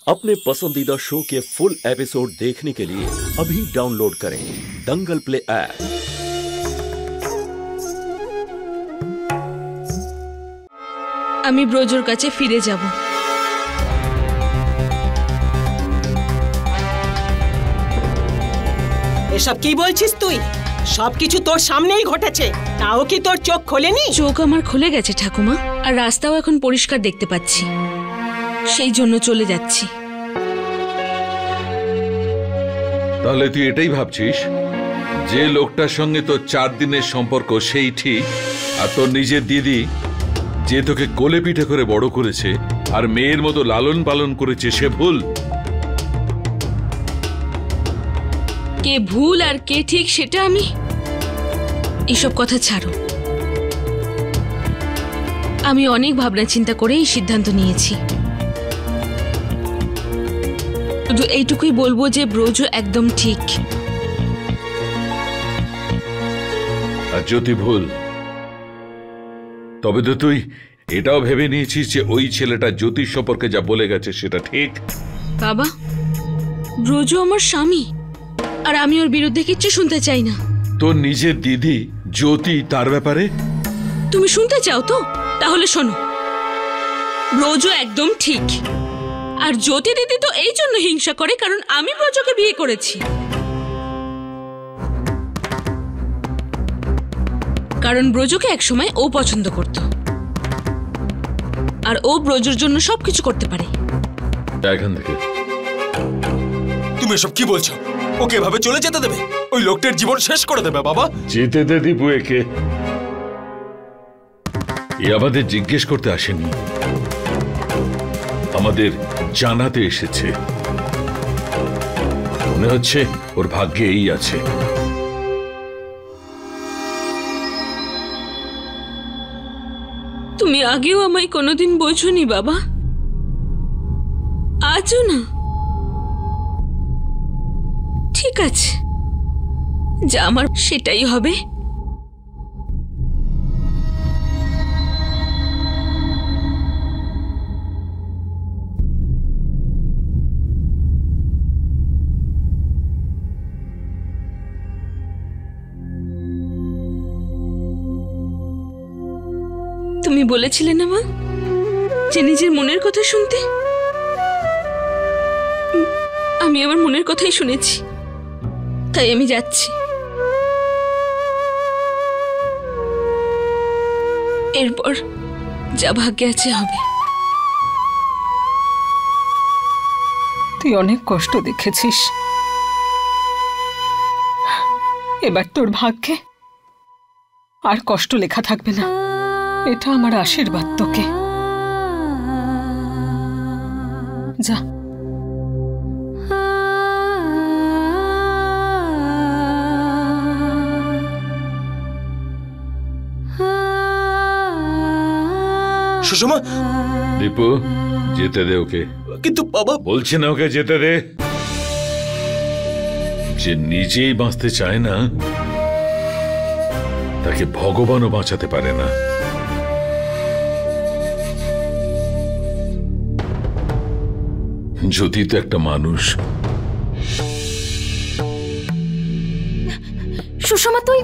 अपने पसंदीदा शो के फुल एपिसोड देखने के लिए अभी डाउनलोड करें दंगल प्ले ऐप। আমি ব্রজর কাছে ফিরে যাব। এসব কি বলছিস তুই? সবকিছু তোর সামনেই ঘটেছে, তাও কি তোর চোখ খোলেনি? চোখ আমার খুলে গেছে ঠাকুমা, আর রাস্তাও এখন পরিষ্কার দেখতে পাচ্ছি, সেই জন্য চলে যাচ্ছি। তাহলে তুই এটাই ভাবছিস যে লোকটার সঙ্গে তোর 4 দিনের সম্পর্ক সেই ঠিক, আর তোর নিজের দিদি যে তোকে কোলে পিঠে করে বড় করেছে আর মেয়ের মতো লালন পালন করেছে সে ভুল? কে ভুল আর কে ঠিক সেটা আমি, এসব কথা ছাড়ো। আমি অনেক ভাবনা চিন্তা করে এই সিদ্ধান্ত নিয়েছি। শুধু এইটুকুই বলবো যে ব্রজ একদম ঠিক। আর যদি ভুল, তবে তো তুই এটাও ভেবে নিয়েছিস যে ওই ছেলেটা জ্যোতির সম্পর্কে যা বলে গেছে সেটা ঠিক? বাবা, ব্রজ আমার স্বামী, আর আমি ওর বিরুদ্ধে কিচ্ছু শুনতে চাই না। তোর নিজের দিদি জ্যোতি, তার ব্যাপারে তুমি শুনতে চাও তো? তাহলে শোনো, ব্রজ একদম ঠিক, আর জ্যোতি দিদি তো এই জন্য হিংসা করে কারণ আমি ব্রজকে বিয়ে করেছি। কারণ ব্রজকে একসময় ও পছন্দ করত, আর ও ব্রজের জন্য সবকিছু করতে পারে। এখান থেকে তুমি এসব কি বলছো? ওকে এভাবে চলে যেতে দেবে? ওই লোকটার জীবন শেষ করে দেবে বাবা। যেতে দে দীপু একে। এ আমাদের জিজ্ঞেস করতে আসেনি, আমাদের জানাতে এসেছে। মনে হচ্ছে ওর ভাগ্যে এই আছে। তুমি আগেও আমায় কোনোদিন বোঝোনি বাবা, আজও না। ঠিক আছে, যা আমার সেটাই হবে। তুমি বলেছিলে না মা যে নিজের মনের কথা শুনতে? আমি আমার মনের কথাই শুনেছি, তাই আমি যাচ্ছি। এরপর যা ভাগ্যে আছে হবে। তুই অনেক কষ্ট দেখেছিস, এবার তোর ভাগ্যে আর কষ্ট লেখা থাকবে না, এটা আমার আশীর্বাদ তোকে। যা। সুষমা। দীপু, যেতে দে ওকে। কিন্তু বাবা। বলছি না ওকে যেতে দে। যে নিজেই বাঁচতে চায় না তাকে ভগবানও বাঁচাতে পারে না। যদি তো একটা মানুষ। সুষমা, তুই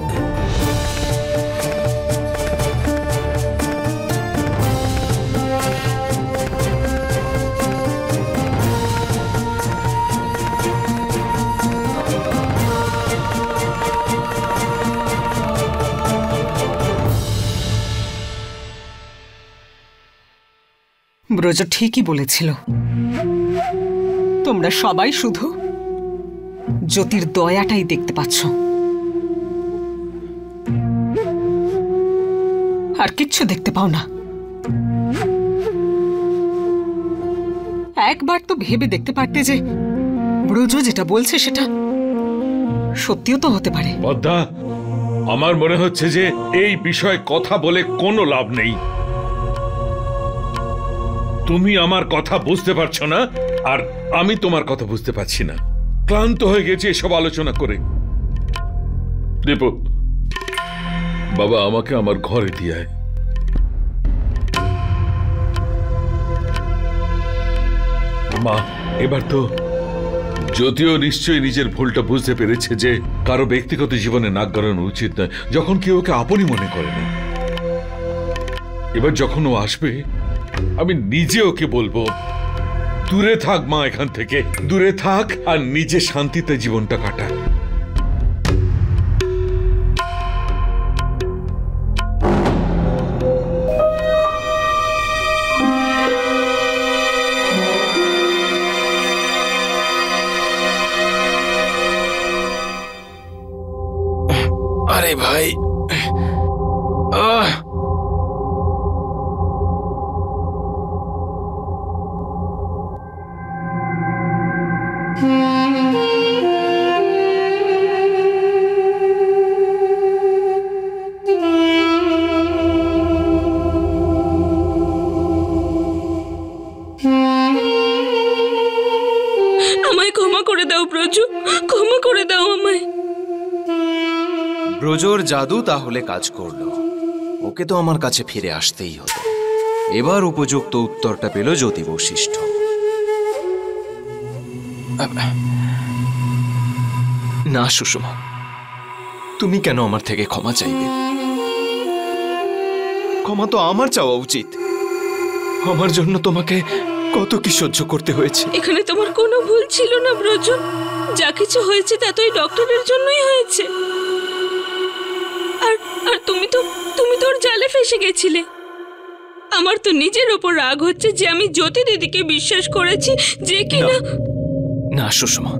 ব্রজ ঠিকই বলেছিল, তোমরা সবাই শুধু জ্যোতির দয়াটাই দেখতে পাচ্ছ, আর কিচ্ছু দেখতে পাও না। একবার তো ভেবে দেখতে পারতে যে ব্রজ যেটা বলছে সেটা সত্যিও তো হতে পারে। পদ্মা, আমার মনে হচ্ছে যে এই বিষয়ে কথা বলে কোনো লাভ নেই। তুমি আমার কথা বুঝতে পারছো না, আর আমি তোমার কথা বুঝতে পারছি না। ক্লান্ত হয়ে গেছি এসব আলোচনা করে। দীপু, বাবা আমাকে আমার ঘরে দিয়ে আয়। মা, এবার তো যদিও নিশ্চয়ই নিজের ভুলটা বুঝতে পেরেছে যে কারো ব্যক্তিগত জীবনে নাক গলানো উচিত নয় যখন কেউ ওকে আপনই মনে করে না। এবার যখন ও আসবে আমি নিজে ওকে বলবো, দূরে থাক মা, এখান থেকে দূরে থাক আর নিজে শান্তিতে জীবনটা কাটা। আরে ভাই, আমায় ক্ষমা করে দাও ব্রজু, ক্ষমা করে দাও আমায়। ব্রজোর জাদু তাহলে কাজ করলো, ওকে তো আমার কাছে ফিরে আসতেই হতো। এবার উপযুক্ত উত্তরটা পেল জ্যোতি বশিষ্ঠ। না সুষমা, তুমি কেন আমার থেকে ক্ষমা চাইবে? ক্ষমা তো আমার চাওয়া উচিত। আমার জন্য তোমাকে কত কি সহ্য করতে হয়েছে। এখানে তোমার কোনো ভুল ছিল না ব্রজু, যা কিছু হয়েছে তা তো এই ডক্টরের জন্যই হয়েছে। আর আর তুমি তো ওর জালে ফেসে গেছিলে। আমার তো নিজের ওপর রাগ হচ্ছে যে আমি জ্যোতি দিদিকে বিশ্বাস করেছি, যে কিনা। না সুষমা,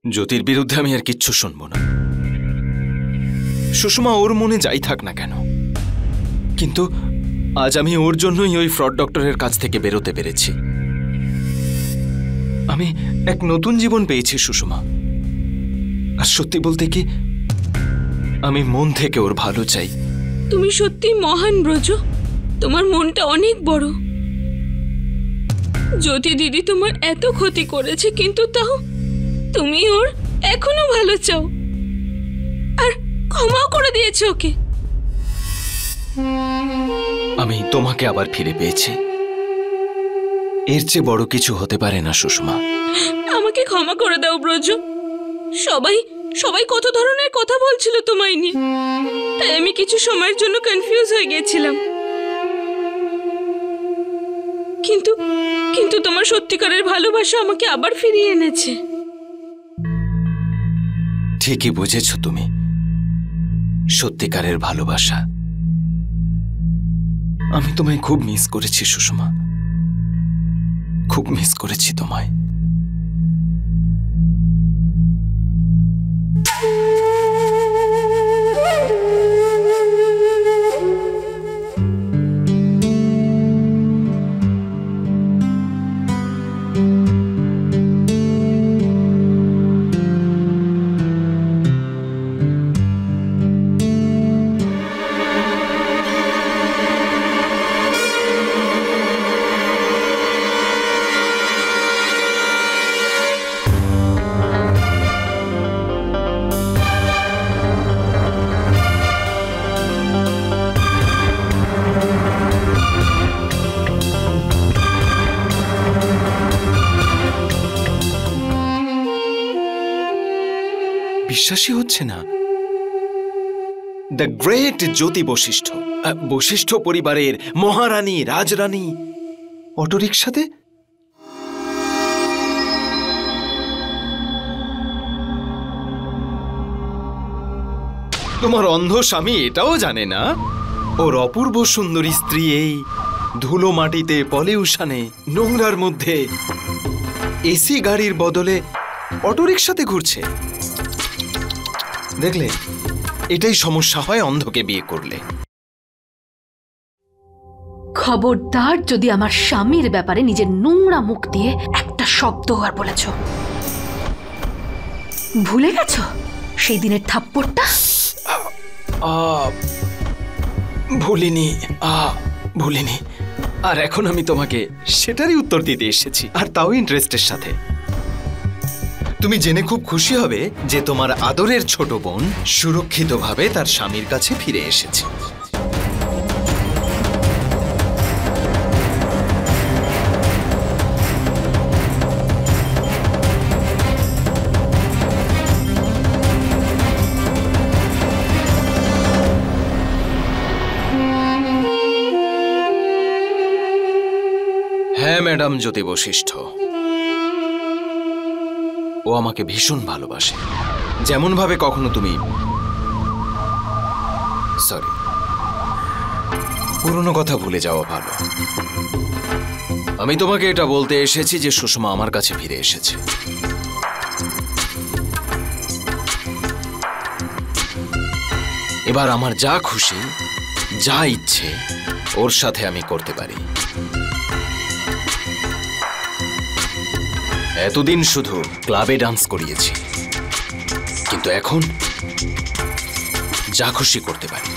জ্যোতির বিরুদ্ধে আমি আর কিচ্ছু শুনবো না। সুষমা ওর মনে যাই থাক না কেন, কিন্তু আজ আমি ওর জন্যই ওই ফ্রড ডক্টরের কাছ থেকে বেরোতে পেরেছি। আমি এক নতুন জীবন পেয়েছি সুষমা। আর সত্যি বলতে কি, আমি মন থেকে ওর ভালো চাই। তুমি সত্যি মহান ব্রজু, তোমার মনটা অনেক বড়। জ্যোতি দিদি তোমার এত ক্ষতি করেছে, কিন্তু তাও তুমি ওর এখনো ভালো চাও আর ক্ষমাও করে দিয়েছো ওকে। আমি তোমাকে আবার ফিরে পেয়েছি, এর চেয়ে বড় কিছু হতে পারে না সুষমা। আমাকে ক্ষমা করে দাও ব্রজু। সবাই কত ধরনের কথা বলছিল তোমায় নিয়ে, তাই আমি কিছু সময়ের জন্য কনফিউজ হয়ে গেছিলাম। কিন্তু তোমার সত্যিকারের ভালোবাসা আমাকে আবার ফিরিয়ে এনেছে। ঠিকই বুঝেছ তুমি, সত্যিকারের ভালোবাসা। আমি তোমায় খুব মিস করেছি সুষমা, খুব মিস করেছি তোমায়। বিশ্বাসই হচ্ছে না, দ্য গ্রেট জ্যোতি বশিষ্ঠ, বশিষ্ঠ পরিবারের মহারানী, রাজরানী অটোরিকশাতে। তোমার অন্ধ স্বামী এটাও জানে না ওর অপূর্ব সুন্দরী স্ত্রী এই ধুলো মাটিতে, পলিউশনে, নোংরার মধ্যে এসি গাড়ির বদলে অটোরিকশাতে ঘুরছে। দেখলে, এটাই সমস্যা হয় অন্ধকে বিয়ে করলে। খবরদার যদি আমার স্বামীর ব্যাপারে নিজের নোংরা মুখ দিয়ে একটা শব্দ আর বলেছ। ভুলে গেছ সেই দিনের থাপ্পড়টা? ভুলিনি। আর এখন আমি তোমাকে সেটারই উত্তর দিতে এসেছি, আর তাও ইন্টারেস্টের সাথে। তুমি জেনে খুব খুশি হবে যে তোমার আদরের ছোট বোন সুরক্ষিতভাবে তার স্বামীর কাছে ফিরে এসেছে। ম্যাডাম জ্যোতি বশিষ্ঠ। ও আমাকে ভীষণ ভালোবাসে, যেমন ভাবে কখনো তুমি সরি পুরনো কথা ভুলে যাওয়া ভালো। আমি তোমাকে এটা বলতে এসেছি যে সুষমা আমার কাছে ফিরে এসেছে। এবার আমার যা খুশি যা ইচ্ছে ওর সাথে আমি করতে পারি। এতদিন শুধু ক্লাবে ডান্স করিয়েছি, কিন্তু এখন যা খুশি করতে পারি,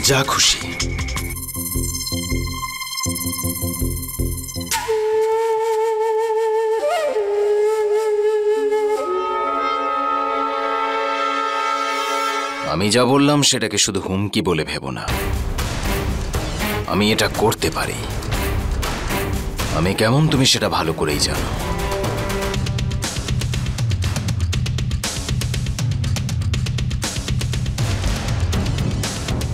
যা খুশি। আমি যা বললাম সেটাকে শুধু হুমকি বলে ভেবো না। আমি এটা করতে পারি। আমি কেমন তুমি সেটা ভালো করেই জানো।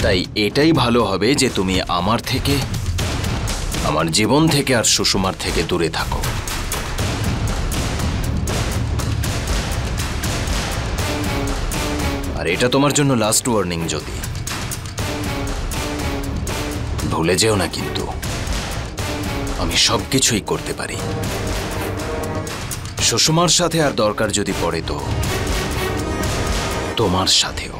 তাই এটাই ভালো হবে যে তুমি আমার থেকে, আমার জীবন থেকে আর সুষমার থেকে দূরে থাকো। আর এটা তোমার জন্য লাস্ট ওয়ার্নিং। যদি ভুলে যেও না কিন্তু আমি সবকিছুই করতে পারি। সুষমার সাথে আর দরকার যদি পড়ে তো তোমার সাথেও।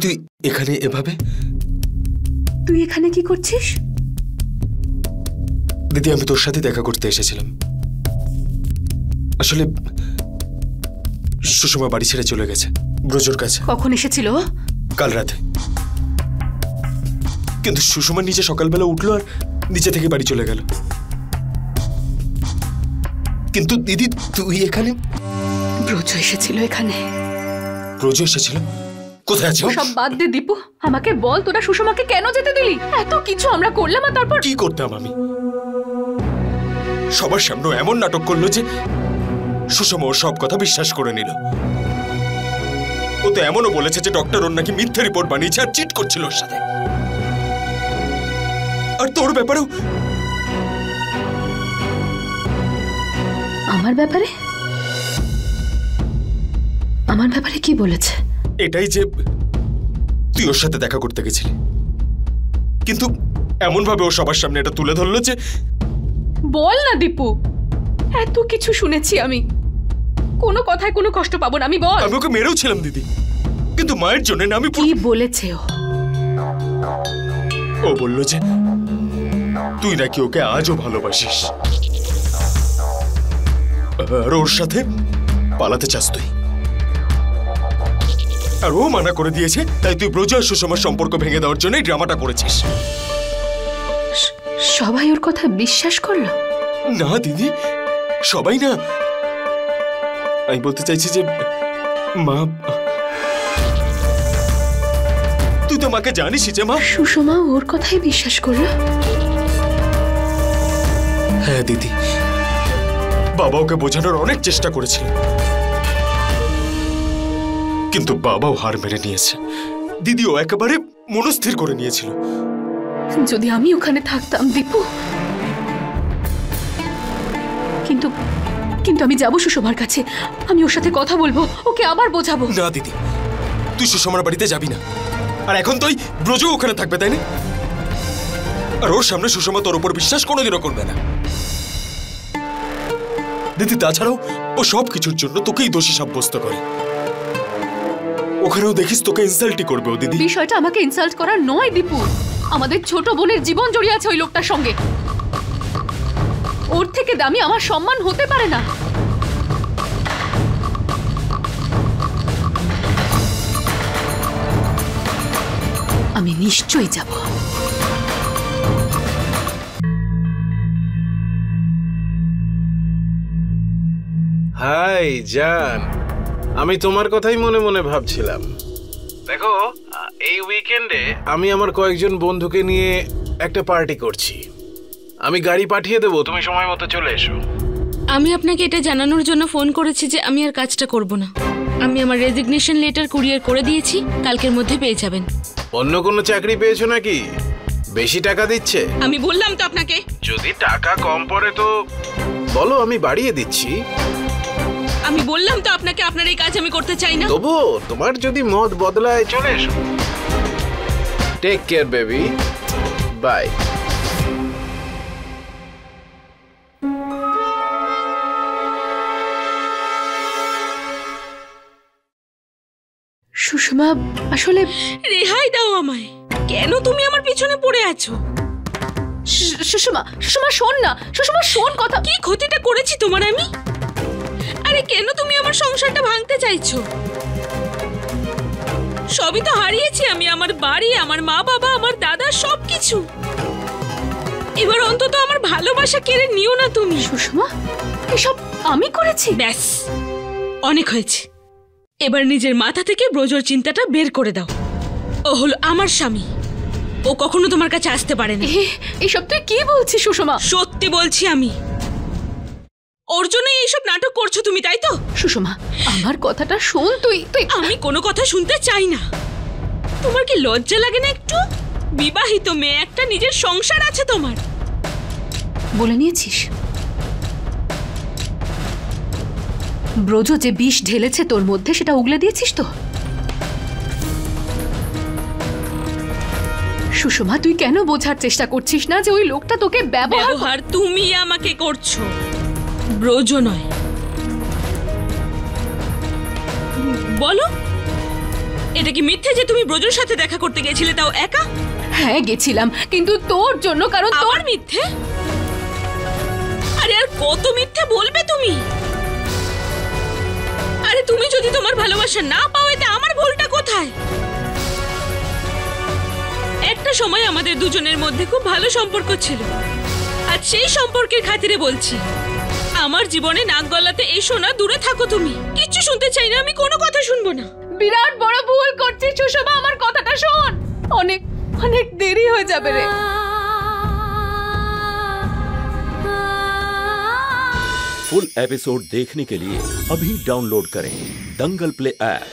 তুই এখানে এভাবে? তুই এখানে কি করছিস? দিদি, আমি তোর সাথে দেখা করতে এসেছিলাম। আসলে সুষমা বাড়ি ছেড়ে চলে গেছে ব্রজর কাছে। কখন এসেছিল? কাল রাতে। কিন্তু সুষমা নিজে সকালবেলা উঠলো আর নিচে থেকে বাড়ি চলে গেল। কিন্তু দিদি তুই এখানে? ব্রজ এসেছিল এখানে। ব্রজ এসেছিল? কোথায় আছে? সব বাদ দে দীপু, আমাকে বল তোরা সুষমাকে কেন যেতে দিলি? এত কিছু আমরা করলাম আর তারপর কি করতাম আমি? সবার সামনে এমন নাটক করলো যে সুষমা ওর সব কথা বিশ্বাস করে নিল। ও তো এমনও বলেছে যে ডক্টর ওর নাকি মিথ্যা রিপোর্ট বানিয়েছে আর চিট করছিল ওর সাথে। আর তোর ব্যাপারেও। আমার ব্যাপারে? আমার ব্যাপারে কি বলেছে? এটাই যে তুই ওর সাথে দেখা করতে গেছিলি, কিন্তু এমন ভাবে ও সবার সামনে এটা তুলে ধরলো যে। বল না দীপু, এত কিছু শুনেছি আমি, কোনো কথায় কোনো কষ্ট পাবো না, আমি বল। আমি ওকে মেরেও ছিলাম দিদি, কিন্তু মায়ের জন্য না। আমি কি বলেছে ও? ও বললো যে তুই নাকি ওকে আজও ভালোবাসিস আর ওর সাথে পালাতে চাস তুই। আর ও মানা করে দিয়েছে, তাই তুই ব্রজ আর সুষমার সম্পর্ক ভেঙে দেওয়ার জন্য ড্রামাটা করেছিস। সবাই ওর কথা বিশ্বাস করলো? না দিদি, সবাই না। আমি বলতে চাইছি যে মা, তুই তো মাকে জানিসই যে মা। সুষমা ওর কথাই বিশ্বাস করলো? হ্যাঁ দিদি, বাবা ওকে বোঝানোর অনেক চেষ্টা করেছিল, কিন্তু বাবাও হার মেনে নিয়েছে। দিদিও একেবারে মনস্থির করে নিয়েছিল। যদি আমি ওখানে থাকতাম দীপু, কিন্তু কিন্তু আমি যাব সুষমার কাছে, আমি ওর সাথে কথা বলবো, ওকে আবার বোঝাবো। না দিদি, তুই সুষমার বাড়িতে যাবি না। আর এখন তুই ব্রজ ওখানে থাকবে, তাই না? আর ওর সামনে সুষমা তোর উপর বিশ্বাস কোনোদিনও করবে না দিদি। তাছাড়াও ও সব কিছুর জন্য তোকেই দোষী সাব্যস্ত করে। ওখানেও দেখিস তোকে ইনসাল্টই করবে ও দিদি। বিষয়টা আমাকে ইনসাল্ট করার নয় দীপু, আমাদের ছোট বোনের জীবন জড়িয়ে আছে ওই লোকটার সঙ্গে। ওর থেকে দামি আমার সম্মান হতে পারে না। আমি নিশ্চয়ই যাব। হাই জান, আমি তোমার কথাই মনে মনে ভাবছিলাম। দেখো, এই উইকেন্ডে আমি আমার কয়েকজন বন্ধুকে নিয়ে একটা পার্টি করছি। আমি গাড়ি পাঠিয়ে দেবো, তুমি সময় মতো চলে এসো। আমি আপনাকে এটা জানানোর জন্য ফোন করেছি যে আমি আর কাজটা করব না। আমি আমার রেজিগনেশন লেটার কুরিয়ার করে দিয়েছি, কালকের মধ্যে পেয়ে যাবেন। অন্য কোনো চাকরি পেয়েছো নাকি? বেশি টাকা দিচ্ছে? আমি বললাম তো আপনাকে। যদি টাকা কম পড়ে তো বলো, আমি বাড়িয়ে দিচ্ছি। আমি বললাম তো আপনাকে, আপনার এই কাজ আমি করতে চাই না। তবু তোমার যদি মত বদলায় চলে এসো। Take care baby, bye. Sushma, আসলে রেহাই দাও আমায়। কেন তুমি আমার পিছনে পড়ে আছো? সুষমা, সুষমা শোন না, সুষমা শোন কথা। কি ক্ষতিটা করেছি তোমার আমি? আরে কেন তুমি আমার সংসারটা ভাঙতে চাইছো? সবই তো হারিয়েছি আমি, আমার বাড়ি, আমার মা বাবা, আমার দাদা, সবকিছু। এবার অন্তত আমার ভালোবাসা কেড়ে নিও না তুমি। সুষমা, এসব আমি করেছি? ব্যাস, অনেক হয়েছে। এবার নিজের মাথা থেকে ব্রজর চিন্তাটা বের করে দাও। ও হলো আমার স্বামী, ও কখনো তোমার কাছে আসতে পারে না। এসব তুই কি বলছিস সুষমা? সত্যি বলছি আমি। ওর জন্যই এইসব নাটক করছো তুমি, তাই তো? সুষমা, আমার কথাটা শোন। তুই আমি কোনো কথা শুনতে চাই না। তোমার কি লজ্জা লাগে না একটু? বিবাহিত মেয়ে একটা, নিজের সংসার আছে তোমার। বলে নিয়েছিস ব্রজ যে বিষ ঢেলেছে তোর মধ্যে, সেটা উগলে দিয়েছিস তো? সুষমা, তুই কেন বোঝার চেষ্টা করছিস না যে ওই লোকটা তোকে ব্যবহার তুমি আমাকে করছো, ব্রজ নয়। বলো, এটা কি মিথ্যে যে তুমি ব্রজের সাথে দেখা করতে গেছিলে, তাও একা? হ্যাঁ গেছিলাম, কিন্তু তোর জন্য। কারণ তোর মিথ্যে? আরে আর কত মিথ্যে বলবে তুমি? আরে তুমি যদি তোমার ভালোবাসা না পাও, এতে আমার ভুলটা কোথায়? একটা সময় আমাদের দুজনের মধ্যে খুব ভালো সম্পর্ক ছিল, আর সেই সম্পর্কের খাতিরে বলছি, আমার জীবনে নাক গলাতে এসো না, দূরে থাকো তুমি। কিচ্ছু শুনতে চাই না, আমি কোনো কথা শুনবো না। বিরাট বড় ভুল করছিস সুষমা, আমার কথাটা শোন। অনেক অনেক দেরি হয়ে যাবে রে। फुल एपिसोड देखने के लिए अभी डाउनलोड करें दंगल प्ले ऐप।